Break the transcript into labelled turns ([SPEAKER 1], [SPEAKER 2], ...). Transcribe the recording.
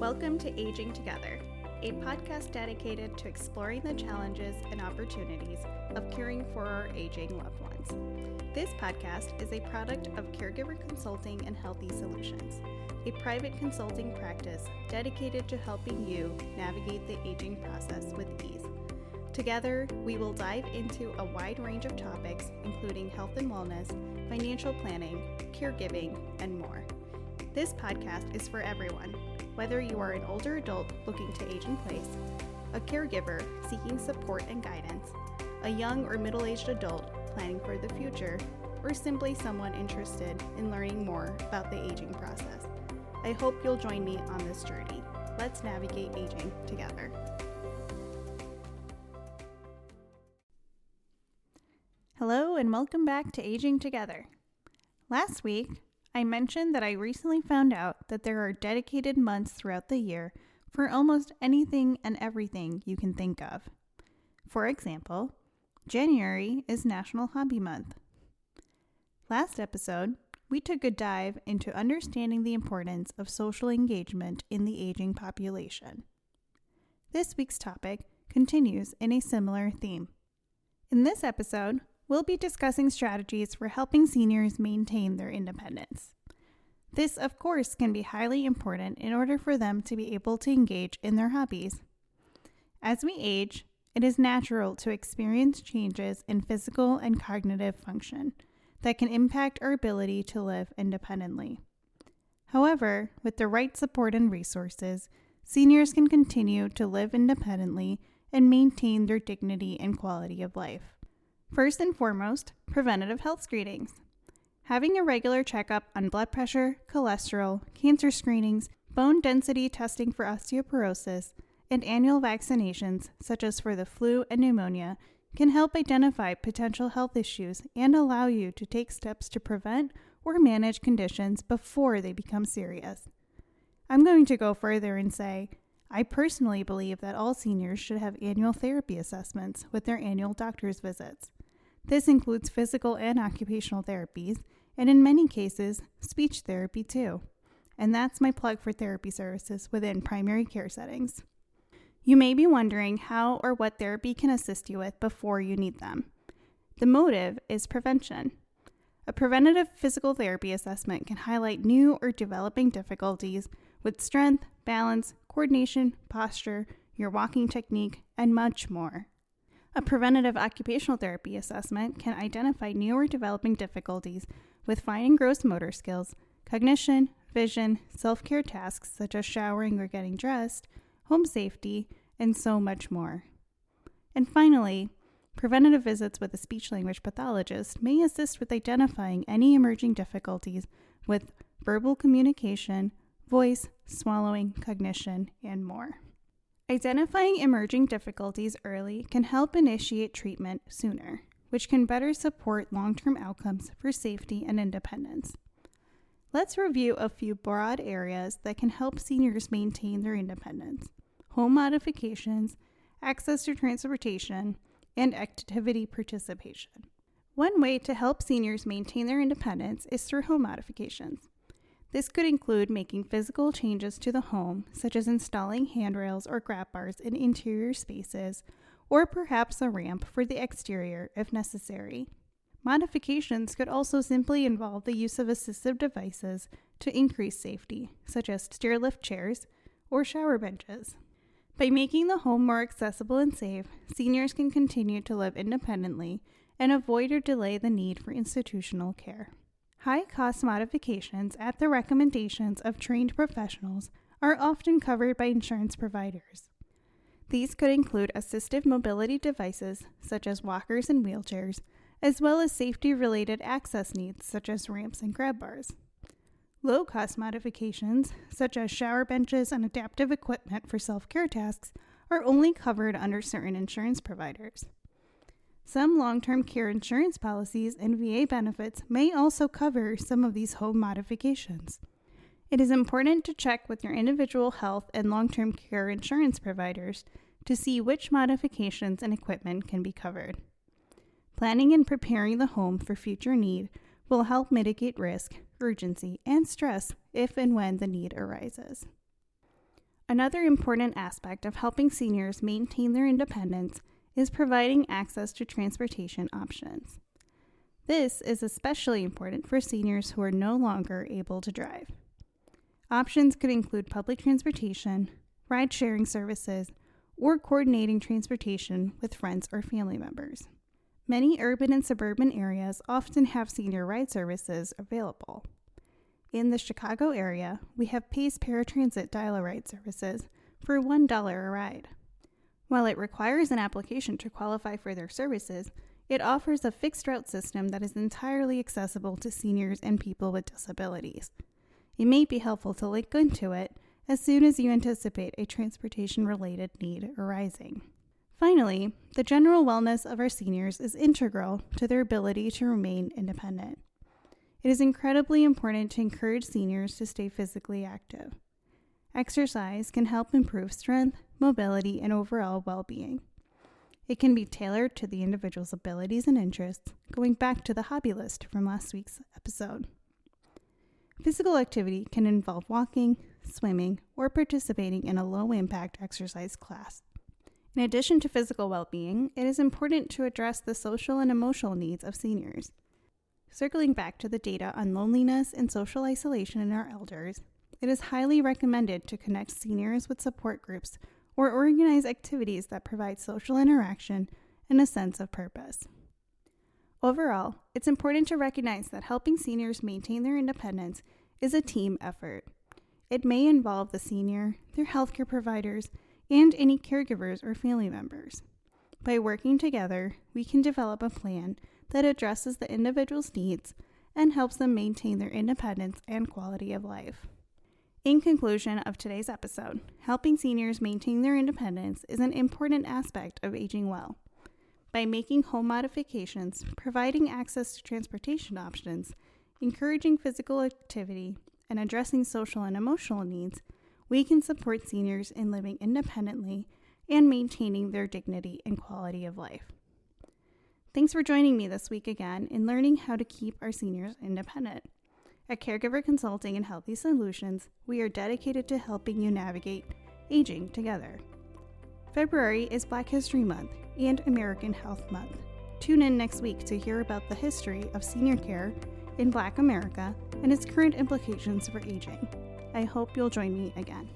[SPEAKER 1] Welcome to Aging Together, a podcast dedicated to exploring the challenges and opportunities of caring for our aging loved ones. This podcast is a product of Caregiver Consulting and Healthy Solutions, a private consulting practice dedicated to helping you navigate the aging process with ease. Together, we will dive into a wide range of topics, including health and wellness, financial planning, caregiving, and more. This podcast is for everyone, whether you are an older adult looking to age in place, a caregiver seeking support and guidance, a young or middle-aged adult planning for the future, or simply someone interested in learning more about the aging process. I hope you'll join me on this journey. Let's navigate aging together. Hello and welcome back to Aging Together. Last week, I mentioned that I recently found out that there are dedicated months throughout the year for almost anything and everything you can think of. For example, January is National Hobby Month. Last episode, we took a dive into understanding the importance of social engagement in the aging population. This week's topic continues in a similar theme. In this episode, we'll be discussing strategies for helping seniors maintain their independence. This, of course, can be highly important in order for them to be able to engage in their hobbies. As we age, it is natural to experience changes in physical and cognitive function that can impact our ability to live independently. However, with the right support and resources, seniors can continue to live independently and maintain their dignity and quality of life. First and foremost, preventative health screenings. Having a regular checkup on blood pressure, cholesterol, cancer screenings, bone density testing for osteoporosis, and annual vaccinations, such as for the flu and pneumonia, can help identify potential health issues and allow you to take steps to prevent or manage conditions before they become serious. I'm going to go further and say, I personally believe that all seniors should have annual therapy assessments with their annual doctor's visits. This includes physical and occupational therapies, and in many cases, speech therapy too. And that's my plug for therapy services within primary care settings. You may be wondering how or what therapy can assist you with before you need them. The motive is prevention. A preventative physical therapy assessment can highlight new or developing difficulties with strength, balance, coordination, posture, your walking technique, and much more. A preventative occupational therapy assessment can identify new or developing difficulties with fine and gross motor skills, cognition, vision, self-care tasks such as showering or getting dressed, home safety, and so much more. And finally, preventative visits with a speech-language pathologist may assist with identifying any emerging difficulties with verbal communication, voice, swallowing, cognition, and more. Identifying emerging difficulties early can help initiate treatment sooner, which can better support long-term outcomes for safety and independence. Let's review a few broad areas that can help seniors maintain their independence: home modifications, access to transportation, and activity participation. One way to help seniors maintain their independence is through home modifications. This could include making physical changes to the home, such as installing handrails or grab bars in interior spaces, or perhaps a ramp for the exterior if necessary. Modifications could also simply involve the use of assistive devices to increase safety, such as stair-lift chairs or shower benches. By making the home more accessible and safe, seniors can continue to live independently and avoid or delay the need for institutional care. High-cost modifications at the recommendations of trained professionals are often covered by insurance providers. These could include assistive mobility devices, such as walkers and wheelchairs, as well as safety-related access needs, such as ramps and grab bars. Low-cost modifications, such as shower benches and adaptive equipment for self-care tasks, are only covered under certain insurance providers. Some long-term care insurance policies and VA benefits may also cover some of these home modifications. It is important to check with your individual health and long-term care insurance providers to see which modifications and equipment can be covered. Planning and preparing the home for future need will help mitigate risk, urgency, and stress if and when the need arises. Another important aspect of helping seniors maintain their independence is providing access to transportation options. This is especially important for seniors who are no longer able to drive. Options could include public transportation, ride-sharing services, or coordinating transportation with friends or family members. Many urban and suburban areas often have senior ride services available. In the Chicago area, we have Pace Paratransit Dial-A-Ride services for $1 a ride. While it requires an application to qualify for their services, it offers a fixed route system that is entirely accessible to seniors and people with disabilities. It may be helpful to link into it as soon as you anticipate a transportation-related need arising. Finally, the general wellness of our seniors is integral to their ability to remain independent. It is incredibly important to encourage seniors to stay physically active. Exercise can help improve strength, mobility, and overall well-being. It can be tailored to the individual's abilities and interests, going back to the hobby list from last week's episode. Physical activity can involve walking, swimming, or participating in a low-impact exercise class. In addition to physical well-being, it is important to address the social and emotional needs of seniors. Circling back to the data on loneliness and social isolation in our elders, it is highly recommended to connect seniors with support groups or organize activities that provide social interaction and a sense of purpose. Overall, it's important to recognize that helping seniors maintain their independence is a team effort. It may involve the senior, their healthcare providers, and any caregivers or family members. By working together, we can develop a plan that addresses the individual's needs and helps them maintain their independence and quality of life. In conclusion of today's episode, helping seniors maintain their independence is an important aspect of aging well. By making home modifications, providing access to transportation options, encouraging physical activity, and addressing social and emotional needs, we can support seniors in living independently and maintaining their dignity and quality of life. Thanks for joining me this week again in learning how to keep our seniors independent. At Caregiver Consulting and Healthy Solutions, we are dedicated to helping you navigate aging together. February is Black History Month and American Health Month. Tune in next week to hear about the history of senior care in Black America and its current implications for aging. I hope you'll join me again.